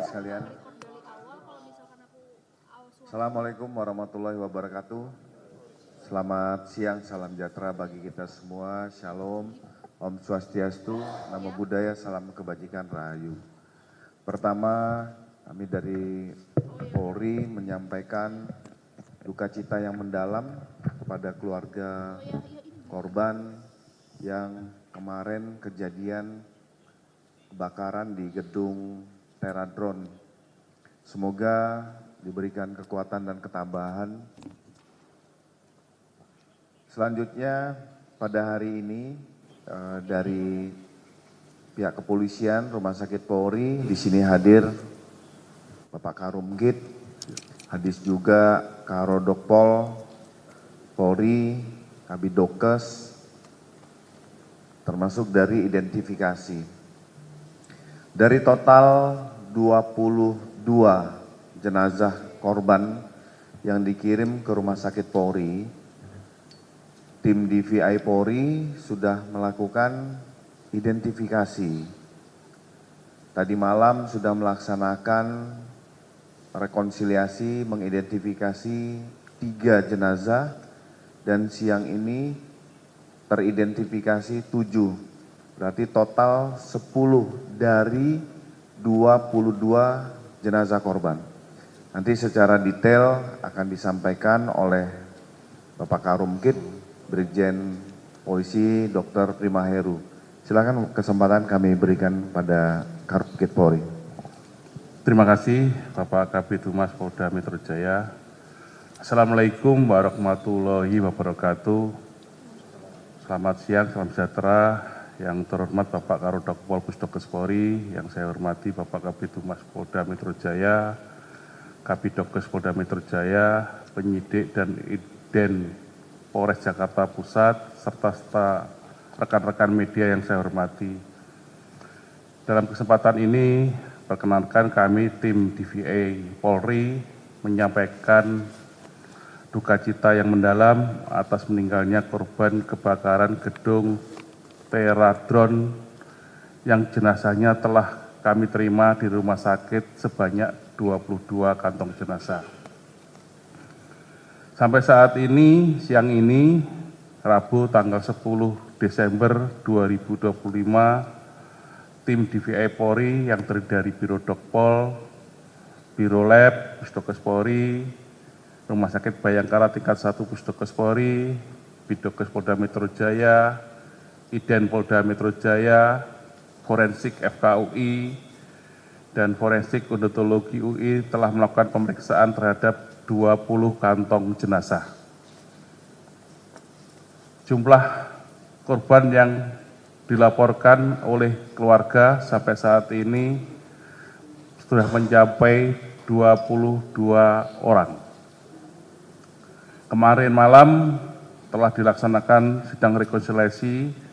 rekan sekalian. Assalamualaikum warahmatullahi wabarakatuh. Selamat siang, salam sejahtera bagi kita semua. Shalom, Om Swastiastu, Namo Buddhaya, salam kebajikan, Rahayu. Pertama, kami dari Polri menyampaikan duka cita yang mendalam kepada keluarga korban yang kemarin kejadian kebakaran di gedung Teradron. Semoga diberikan kekuatan dan ketabahan. Selanjutnya pada hari ini dari pihak kepolisian Rumah Sakit Polri di sini hadir Bapak Karumgit, hadir juga Karodokpol Polri, Kabidokes, termasuk dari identifikasi. Dari total 22 jenazah korban yang dikirim ke Rumah Sakit Polri, tim DVI Polri sudah melakukan identifikasi. Tadi malam sudah melaksanakan rekonsiliasi mengidentifikasi 3 jenazah dan siang ini teridentifikasi 7. Berarti total 10 dari 22 jenazah korban. Nanti secara detail akan disampaikan oleh Bapak Karumgit, Brigjen Polisi Dr. Prima Heru. Silakan kesempatan kami berikan pada Karumgit Polri. Terima kasih Bapak Kabid Humas Polda Metro Jaya. Assalamualaikum warahmatullahi wabarakatuh. Selamat siang, salam sejahtera. Yang terhormat Bapak Karodokpol Pusdokes Polri, yang saya hormati Bapak Kabid Humas Polda Metro Jaya, Kabidokes Polda Metro Jaya, penyidik dan Idjen Polres Jakarta Pusat, serta rekan-rekan media yang saya hormati. Dalam kesempatan ini, perkenankan kami tim DVI Polri menyampaikan duka cita yang mendalam atas meninggalnya korban kebakaran gedung Teradron yang jenazahnya telah kami terima di rumah sakit sebanyak 22 kantong jenazah. Sampai saat ini, siang ini, Rabu tanggal 10 Desember 2025, tim DVI Polri yang terdiri dari Biro Dokpol, Biro Lab, Pusdokes Polri, Rumah Sakit Bayangkara tingkat 1 Pusdokes Polri, Bidokes Polda Metro Jaya, Idjen Polda Metro Jaya, Forensik FKUI, dan Forensik Odontologi UI telah melakukan pemeriksaan terhadap 20 kantong jenazah. Jumlah korban yang dilaporkan oleh keluarga sampai saat ini sudah mencapai 22 orang. Kemarin malam telah dilaksanakan sidang rekonsiliasi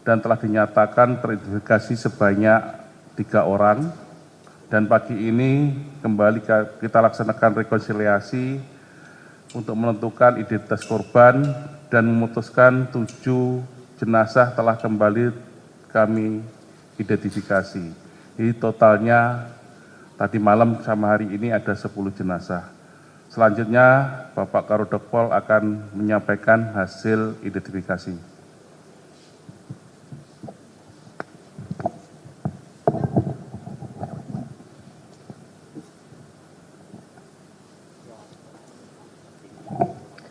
dan telah dinyatakan teridentifikasi sebanyak 3 orang. Dan pagi ini kembali kita laksanakan rekonsiliasi untuk menentukan identitas korban dan memutuskan 7 jenazah telah kembali kami identifikasi. Jadi totalnya tadi malam sama hari ini ada 10 jenazah. Selanjutnya Bapak Karodokpol akan menyampaikan hasil identifikasi.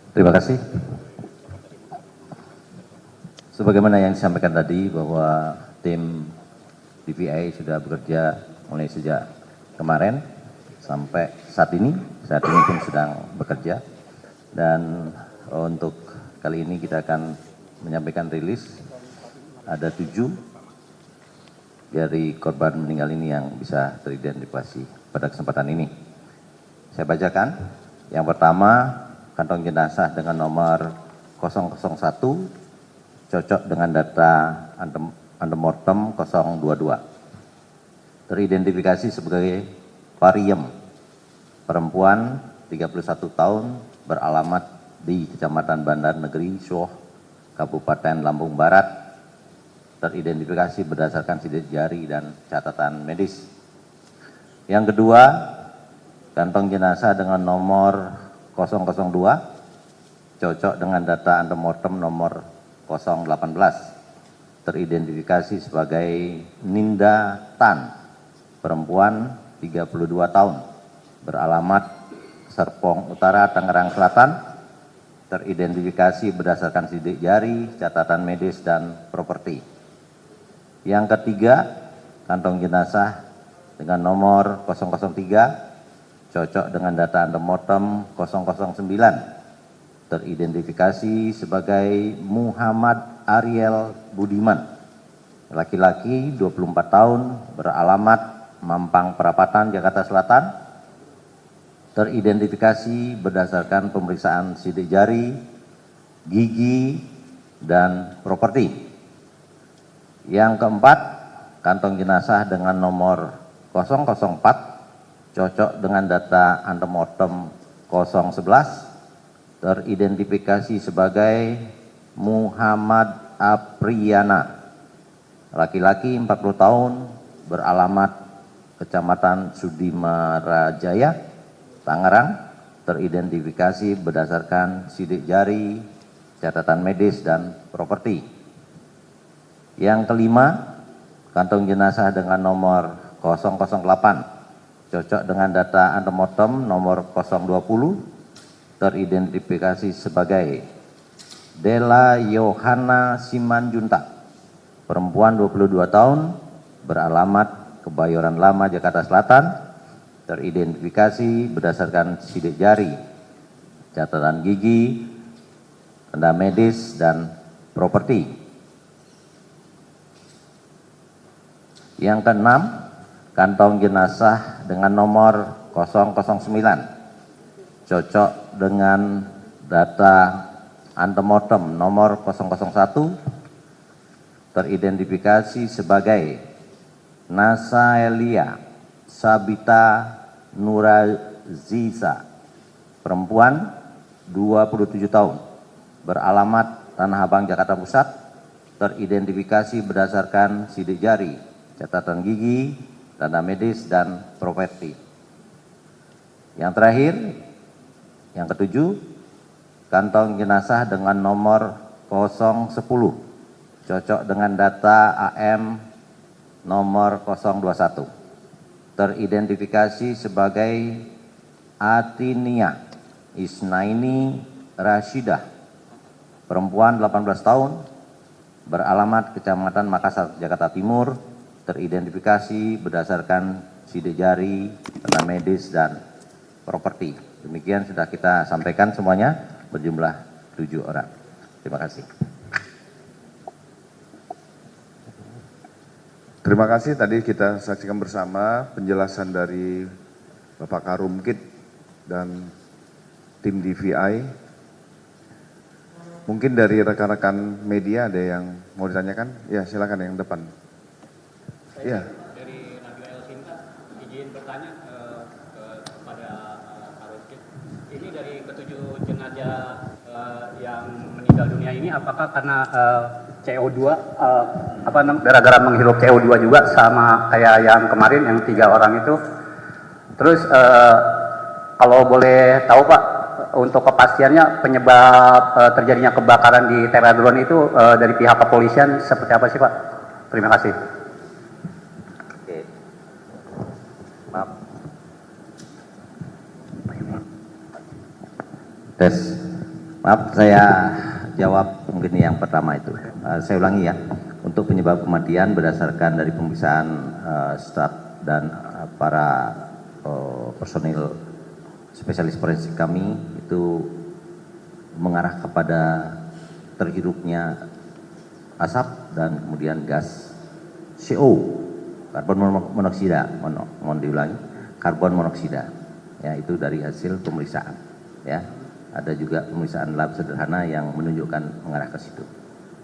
Terima kasih. Sebagaimana yang disampaikan tadi bahwa tim DVI sudah bekerja mulai sejak kemarin sampai saat ini pun sedang bekerja. Dan untuk kali ini kita akan menyampaikan rilis ada 7 dari korban meninggal ini yang bisa teridentifikasi pada kesempatan ini. Saya bacakan. Yang pertama, kantong jenazah dengan nomor 001 cocok dengan data antemortem 022. Teridentifikasi sebagai Pariem, perempuan 31 tahun, beralamat di Kecamatan Bandar Negeri Soh, Kabupaten Lampung Barat. Teridentifikasi berdasarkan sidik jari dan catatan medis. Yang kedua, kantong jenazah dengan nomor 002 cocok dengan data antemortem nomor 018 teridentifikasi sebagai Ninda Tan, perempuan 32 tahun, beralamat Serpong Utara, Tangerang Selatan, teridentifikasi berdasarkan sidik jari, catatan medis, dan properti. Yang ketiga, kantong jenazah dengan nomor 003 cocok dengan data antemortem 009 teridentifikasi sebagai Muhammad Ariel Budiman, laki-laki 24 tahun, beralamat Mampang Perapatan, Jakarta Selatan, teridentifikasi berdasarkan pemeriksaan sidik jari, gigi, dan properti. Yang keempat, kantong jenazah dengan nomor 004 cocok dengan data antemortem 011 teridentifikasi sebagai Muhammad Apriyana, laki-laki 40 tahun, beralamat Kecamatan Sudimarajaya, Tangerang, teridentifikasi berdasarkan sidik jari, catatan medis, dan properti. Yang kelima, kantong jenazah dengan nomor 008 cocok dengan data antemortem nomor 020 teridentifikasi sebagai Della Yohana Simanjuntak, perempuan 22 tahun, beralamat Kebayoran Lama, Jakarta Selatan, teridentifikasi berdasarkan sidik jari, catatan gigi, tanda medis, dan properti. Yang keenam, kantong jenazah dengan nomor 009 cocok dengan data antemortem nomor 001 teridentifikasi sebagai Nasaelia Sabita Nuraziza, perempuan 27 tahun, beralamat Tanah Abang, Jakarta Pusat, teridentifikasi berdasarkan sidik jari, catatan gigi, tanda medis, dan properti. Yang terakhir, yang ketujuh, kantong jenazah dengan nomor 010 cocok dengan data AM nomor 021 teridentifikasi sebagai Atinia Isnaini Rashidah, perempuan 18 tahun, beralamat Kecamatan Makassar, Jakarta Timur, teridentifikasi berdasarkan sidik jari, tanda medis, dan properti. Demikian sudah kita sampaikan semuanya, berjumlah 7 orang. Terima kasih. Terima kasih, tadi kita saksikan bersama penjelasan dari Bapak Karumkit dan tim DVI. Mungkin dari rekan-rekan media ada yang mau ditanyakan? Ya, silakan yang depan. Ya. Dari Radio El Sinta, izin bertanya kepada Karumkit. Ini dari ketujuh jenazah yang meninggal dunia ini, apakah karena CO2 gara-gara menghirup CO2 juga sama kayak yang kemarin yang 3 orang itu? Terus kalau boleh tahu Pak, untuk kepastiannya penyebab terjadinya kebakaran di Teradron itu dari pihak kepolisian seperti apa sih Pak? Terima kasih. Oke. Maaf. Tes. Maaf, saya jawab mungkin yang pertama itu. Saya ulangi ya. Untuk penyebab kematian berdasarkan dari pemeriksaan staf dan para personil spesialis forensik kami itu mengarah kepada terhirupnya asap dan kemudian gas CO, karbon monoksida, mohon diulangi, karbon monoksida. Ya, itu dari hasil pemeriksaan. Ya, ada juga pemeriksaan lab sederhana yang menunjukkan mengarah ke situ.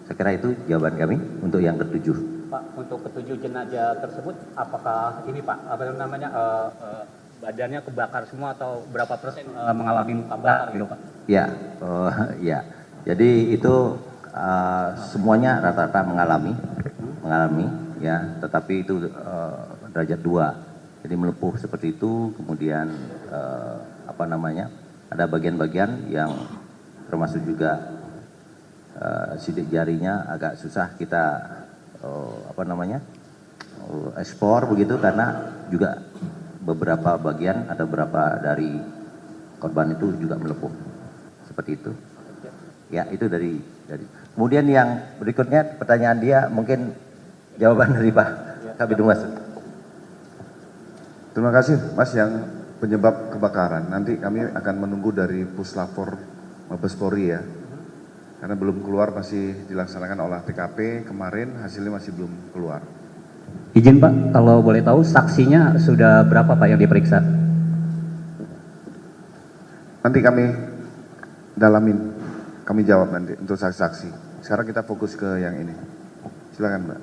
Saya kira itu jawaban kami untuk yang ketujuh. Pak, untuk ketujuh jenazah tersebut, apakah ini Pak, apa namanya, badannya kebakar semua atau berapa persen mengalami luka bakar gitu Pak? Ya, ya. Jadi itu semuanya rata-rata mengalami, ya. Tetapi itu derajat 2, Jadi melepuh seperti itu, kemudian ada bagian-bagian yang termasuk juga sidik jarinya agak susah kita ekspor begitu, karena juga beberapa bagian, ada beberapa dari korban itu juga melepuh seperti itu. Ya, itu dari. Kemudian yang berikutnya pertanyaan dia mungkin jawaban dari Pak Kabid Humas. Terima kasih Mas, yang penyebab kebakaran. Nanti kami akan menunggu dari Puslapor Mabes Polri ya. Karena belum keluar, masih dilaksanakan olah TKP, kemarin hasilnya masih belum keluar. Izin Pak, kalau boleh tahu saksinya sudah berapa Pak yang diperiksa? Nanti kami dalamin, kami jawab nanti untuk saksi-saksi. Sekarang kita fokus ke yang ini. Silakan Mbak.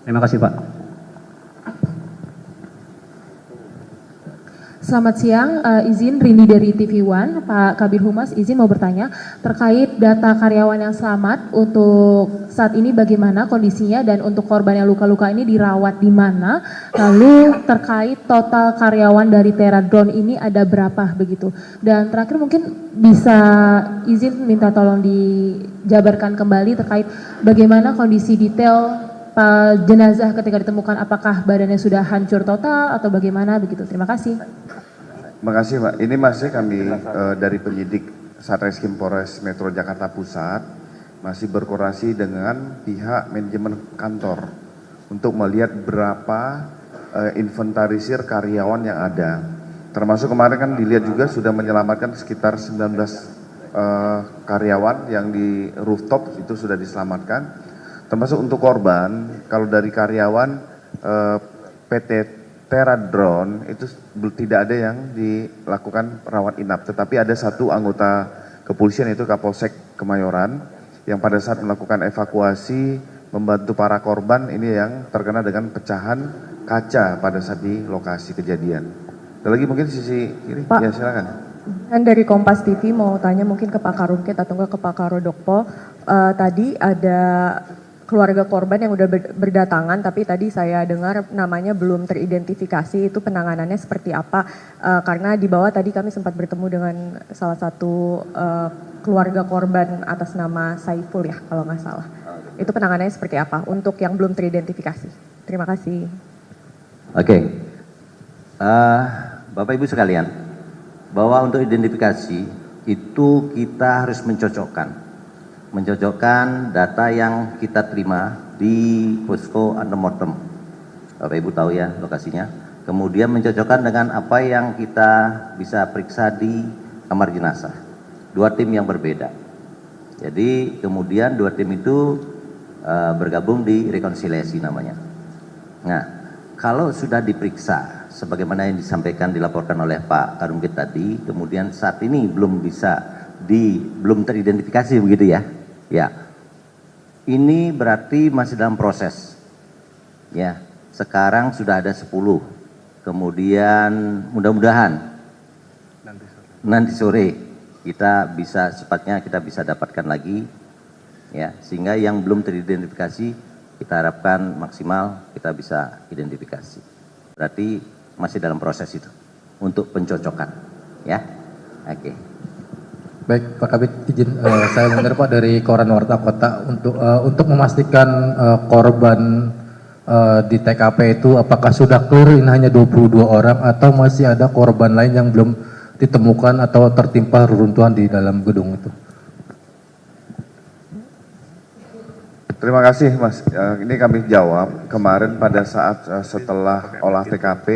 Terima kasih Pak. Selamat siang, izin Rini dari TV One, Pak Kabid Humas izin mau bertanya terkait data karyawan yang selamat untuk saat ini bagaimana kondisinya dan untuk korban yang luka-luka ini dirawat di mana, lalu terkait total karyawan dari Tera Drone ini ada berapa begitu. Dan terakhir mungkin bisa izin minta tolong dijabarkan kembali terkait bagaimana kondisi detail jenazah ketika ditemukan, apakah badannya sudah hancur total atau bagaimana begitu. Terima kasih. Terima kasih Mbak. Ini masih kami dari penyidik Satreskrim Polres Metro Jakarta Pusat masih berkoordinasi dengan pihak manajemen kantor untuk melihat berapa inventarisir karyawan yang ada. Termasuk kemarin kan dilihat juga sudah menyelamatkan sekitar 19 karyawan yang di rooftop itu sudah diselamatkan. Termasuk untuk korban, kalau dari karyawan PT Tera Drone itu tidak ada yang dilakukan rawat inap, tetapi ada satu anggota kepolisian yaitu Kapolsek Kemayoran yang pada saat melakukan evakuasi membantu para korban ini yang terkena dengan pecahan kaca pada saat di lokasi kejadian. Ada lagi mungkin sisi kiri? Pak, Ya silakan. Dan dari Kompas TV mau tanya mungkin ke Pak Karumkit atau enggak ke Pak Karodokpo. Tadi ada keluarga korban yang udah berdatangan, tapi tadi saya dengar namanya belum teridentifikasi, itu penanganannya seperti apa? Karena di bawah tadi kami sempat bertemu dengan salah satu keluarga korban atas nama Saiful ya, kalau nggak salah. Itu penanganannya seperti apa untuk yang belum teridentifikasi? Terima kasih. Oke. Bapak Ibu sekalian, bahwa untuk identifikasi itu kita harus mencocokkan data yang kita terima di posko antemortem. Bapak Ibu tahu ya lokasinya. Kemudian mencocokkan dengan apa yang kita bisa periksa di kamar jenazah. Dua tim yang berbeda. Jadi kemudian dua tim itu bergabung di rekonsiliasi namanya. Nah, kalau sudah diperiksa sebagaimana yang dilaporkan oleh Pak Karumkit tadi, kemudian saat ini belum teridentifikasi begitu ya. Ya, ini berarti masih dalam proses. Ya, sekarang sudah ada 10. Kemudian mudah-mudahan nanti sore cepatnya kita bisa dapatkan lagi. Ya, sehingga yang belum teridentifikasi kita harapkan maksimal kita bisa identifikasi. Berarti masih dalam proses itu untuk pencocokan. Ya, oke. Baik Pak Kabid, izin saya mendengar Pak dari Koran Warta Kota untuk memastikan korban di TKP itu apakah sudah clear ini hanya 22 orang atau masih ada korban lain yang belum ditemukan atau tertimpa reruntuhan di dalam gedung itu. Terima kasih Mas. Ini kami jawab kemarin pada saat setelah olah TKP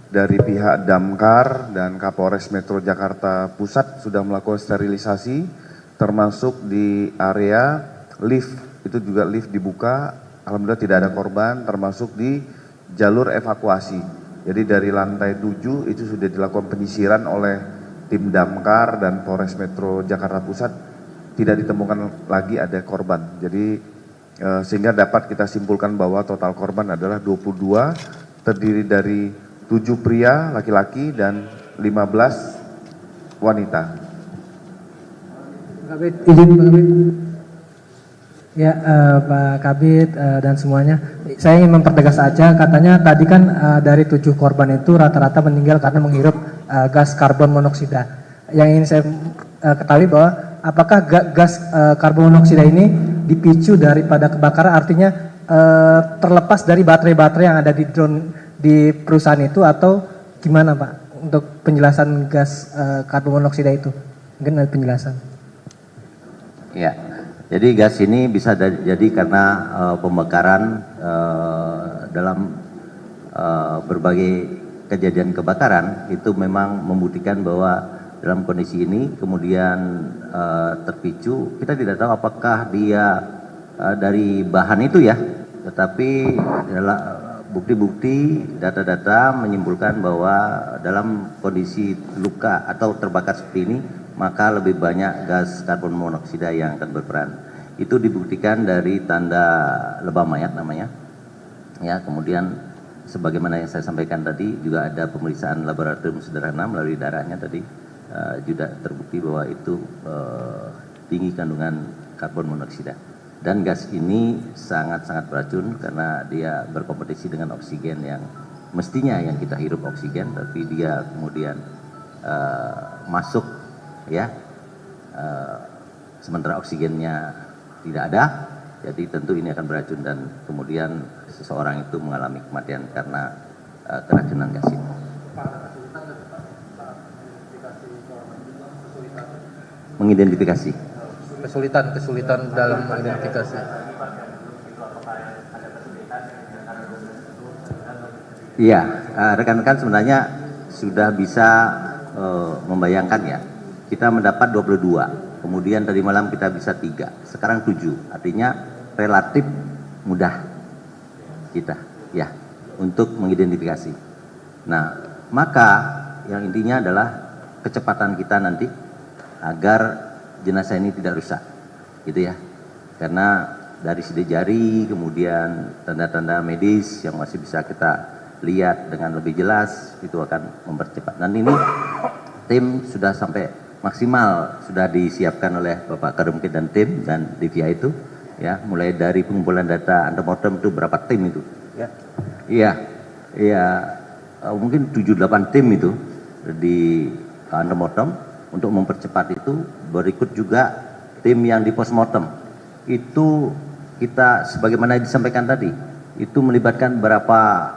dari pihak Damkar dan Kapolres Metro Jakarta Pusat sudah melakukan sterilisasi termasuk di area lift, itu juga lift dibuka, alhamdulillah tidak ada korban, termasuk di jalur evakuasi. Jadi dari lantai 7 itu sudah dilakukan penyisiran oleh tim Damkar dan Polres Metro Jakarta Pusat, tidak ditemukan lagi ada korban. Jadi sehingga dapat kita simpulkan bahwa total korban adalah 22, terdiri dari 7 pria laki-laki dan 15 wanita. Izin Ya, Pak Kabid dan semuanya, saya ingin mempertegas saja, katanya tadi kan dari 7 korban itu rata-rata meninggal karena menghirup gas karbon monoksida. Yang ingin saya ketahui bahwa apakah gas karbon monoksida ini dipicu daripada kebakaran, artinya terlepas dari baterai-baterai yang ada di drone di perusahaan itu, atau gimana Pak untuk penjelasan gas karbon monoksida itu? Mungkin ada penjelasan. Ya, jadi gas ini bisa jadi karena pembakaran dalam berbagai kejadian kebakaran itu memang membuktikan bahwa dalam kondisi ini kemudian terpicu. Kita tidak tahu apakah dia dari bahan itu ya, tetapi bukti-bukti data-data menyimpulkan bahwa dalam kondisi luka atau terbakar seperti ini maka lebih banyak gas karbon monoksida yang akan berperan. Itu dibuktikan dari tanda lebam mayat namanya. Ya, kemudian sebagaimana yang saya sampaikan tadi juga ada pemeriksaan laboratorium sederhana melalui darahnya tadi juga terbukti bahwa itu tinggi kandungan karbon monoksida. Dan gas ini sangat-sangat beracun karena dia berkompetisi dengan oksigen yang mestinya yang kita hirup oksigen, tapi dia kemudian masuk ya, sementara oksigennya tidak ada, jadi tentu ini akan beracun dan kemudian seseorang itu mengalami kematian karena keracunan gas ini. Mengidentifikasi. Kesulitan dalam mengidentifikasi. Iya, rekan-rekan sebenarnya sudah bisa membayangkan ya. Kita mendapat 22, kemudian tadi malam kita bisa 3, sekarang 7. Artinya relatif mudah kita ya untuk mengidentifikasi. Nah, maka yang intinya adalah kecepatan kita nanti agar jenazah ini tidak rusak, gitu ya. Karena dari sidik jari, kemudian tanda-tanda medis yang masih bisa kita lihat dengan lebih jelas, itu akan mempercepat. Dan ini tim sudah sampai maksimal, sudah disiapkan oleh Bapak Karumkit dan tim dan DVI itu, ya, mulai dari pengumpulan data antemortem itu berapa tim itu, ya, iya, mungkin 7-8 tim itu di antemortem. Untuk mempercepat itu berikut juga tim yang di postmortem. Itu kita sebagaimana disampaikan tadi, itu melibatkan berapa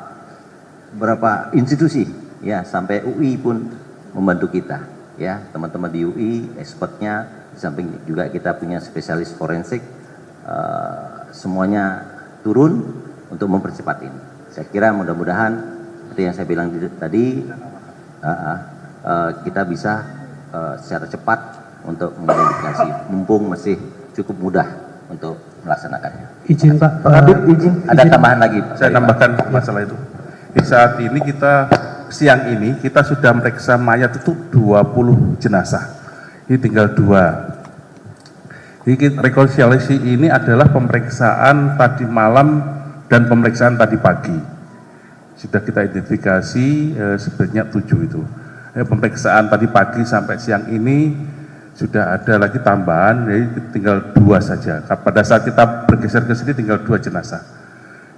institusi ya, sampai UI pun membantu kita ya, teman-teman di UI expertnya, di samping juga kita punya spesialis forensik, semuanya turun untuk mempercepat ini. Saya kira mudah-mudahan seperti yang saya bilang tadi, kita bisa secara cepat untuk mengidentifikasi, mumpung masih cukup mudah untuk melaksanakannya. Izin Pak Kabid, izin. Ada tambahan lagi Pak? Saya tambahkan masalah itu. Di saat ini siang ini kita sudah memeriksa mayat itu 20 jenazah. Ini tinggal 2. Jadi rekonsiliasi ini adalah pemeriksaan tadi malam dan pemeriksaan tadi pagi. Sudah kita identifikasi sebanyak 7 itu. Pemeriksaan tadi pagi sampai siang ini sudah ada lagi tambahan, jadi tinggal 2 saja. Pada saat kita bergeser ke sini tinggal 2 jenazah.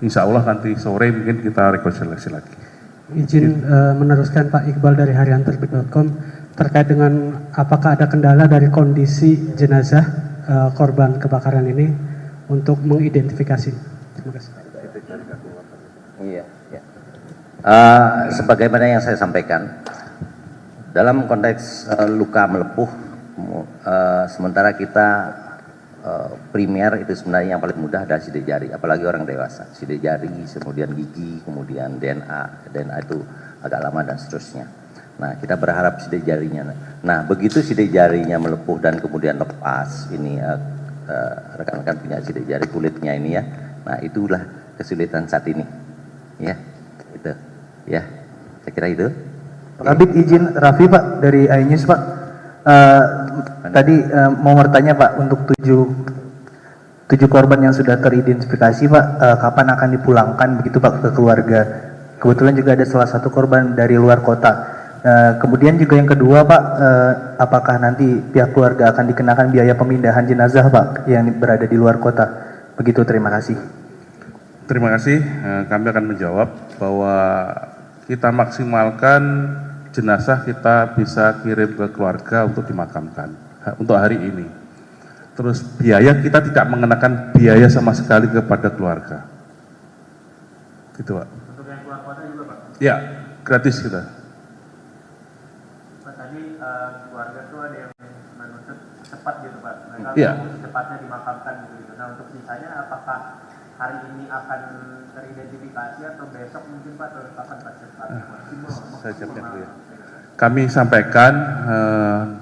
Insya Allah nanti sore mungkin kita rekonsiliasi lagi. Izin meneruskan Pak Iqbal dari harianterbit.com terkait dengan apakah ada kendala dari kondisi jenazah korban kebakaran ini untuk mengidentifikasi. Terima kasih. Iya, ya. Sebagaimana yang saya sampaikan, dalam konteks luka melepuh, sementara kita primer itu sebenarnya yang paling mudah adalah sidik jari, apalagi orang dewasa. Sidik jari, kemudian gigi, kemudian DNA itu agak lama dan seterusnya. Nah, kita berharap sidik jarinya. Nah, begitu sidik jarinya melepuh dan kemudian lepas, ini rekan-rekan punya sidik jari kulitnya ini ya. Nah, itulah kesulitan saat ini. Ya, itu. Ya, saya kira itu. Pak Kabid, izin Raffi Pak dari iNews Pak. Tadi mau bertanya Pak, untuk 7 korban yang sudah teridentifikasi Pak, kapan akan dipulangkan begitu Pak ke keluarga? Kebetulan juga ada salah satu korban dari luar kota. Kemudian juga yang kedua Pak, apakah nanti pihak keluarga akan dikenakan biaya pemindahan jenazah Pak yang berada di luar kota? Begitu, terima kasih. Terima kasih. Kami akan menjawab bahwa kita maksimalkan jenazah kita bisa kirim ke keluarga untuk dimakamkan untuk hari ini. Terus biaya kita tidak mengenakan biaya sama sekali kepada keluarga. Gitu, Pak. Untuk yang keluar kota juga, Pak? Ya, gratis kita. Pak, tadi keluarga tuh ada yang menuntut cepat gitu, Pak. Mereka Iya. mau cepatnya dimakamkan gitu. Nah, untuk sisanya apakah hari ini akan teridentifikasi atau besok mungkin, Pak, atau kapan, Pak? Cepat. Saya siapkan dulu ya. Kami sampaikan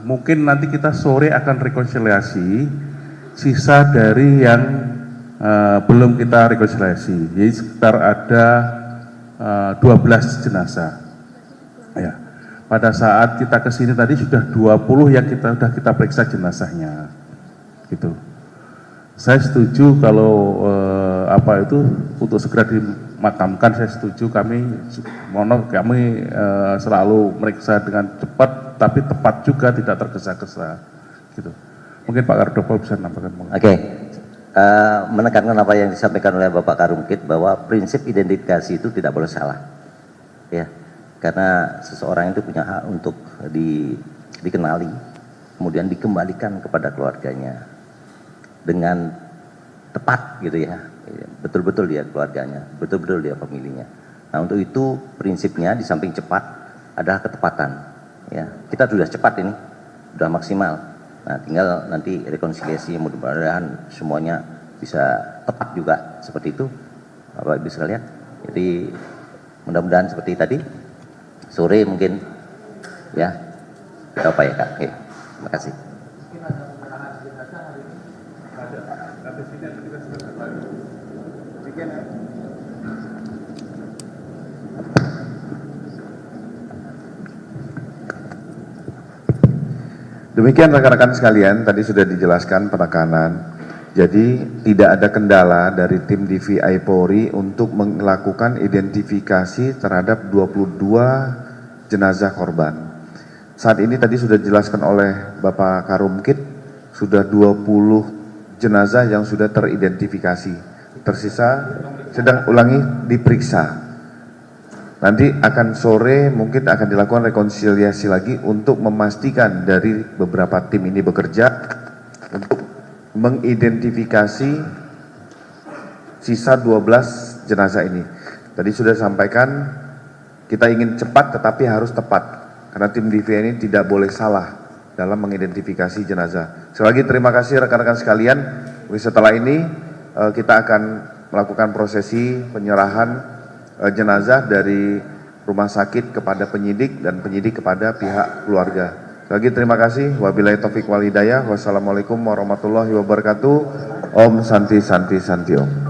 mungkin nanti kita sore akan rekonsiliasi sisa dari yang belum kita rekonsiliasi. Jadi sekitar ada 12 jenazah. Ya. Pada saat kita ke sini tadi sudah 20 yang sudah kita periksa jenazahnya. Gitu. Saya setuju kalau untuk segera dimakamkan, saya setuju. Kami selalu meriksa dengan cepat, tapi tepat juga, tidak tergesa-gesa. Gitu. Mungkin Pak Kardoko bisa menambahkan. Oke. Menekankan apa yang disampaikan oleh Bapak Karungkit bahwa prinsip identifikasi itu tidak boleh salah, ya, karena seseorang itu punya hak untuk dikenali, kemudian dikembalikan kepada keluarganya dengan tepat, gitu ya, betul-betul dia keluarganya, betul-betul dia pemilihnya. Nah, untuk itu prinsipnya di samping cepat adalah ketepatan, ya. Kita sudah cepat ini, sudah maksimal. Nah, tinggal nanti rekonsiliasi, mudah-mudahan semuanya bisa tepat juga seperti itu, Bapak Ibu sekalian. Jadi mudah-mudahan seperti tadi, sore mungkin ya kita upayakan. Oke, terima kasih. Demikian rekan-rekan sekalian, tadi sudah dijelaskan penekanan. Jadi tidak ada kendala dari tim DVI Polri untuk melakukan identifikasi terhadap 22 jenazah korban. Saat ini tadi sudah dijelaskan oleh Bapak Karumkit, sudah 20 jenazah yang sudah teridentifikasi. Tersisa sedang diperiksa. Nanti akan sore mungkin akan dilakukan rekonsiliasi lagi untuk memastikan dari beberapa tim ini bekerja untuk mengidentifikasi sisa 12 jenazah ini. Tadi sudah sampaikan kita ingin cepat tetapi harus tepat karena tim DVI ini tidak boleh salah dalam mengidentifikasi jenazah. Sekali lagi terima kasih rekan-rekan sekalian. Setelah ini kita akan melakukan prosesi penyerahan jenazah dari rumah sakit kepada penyidik dan penyidik kepada pihak keluarga. Lagi terima kasih. Wabillahi taufik wal hidayah. Wassalamualaikum warahmatullahi wabarakatuh. Om Santi Santi Santi Om.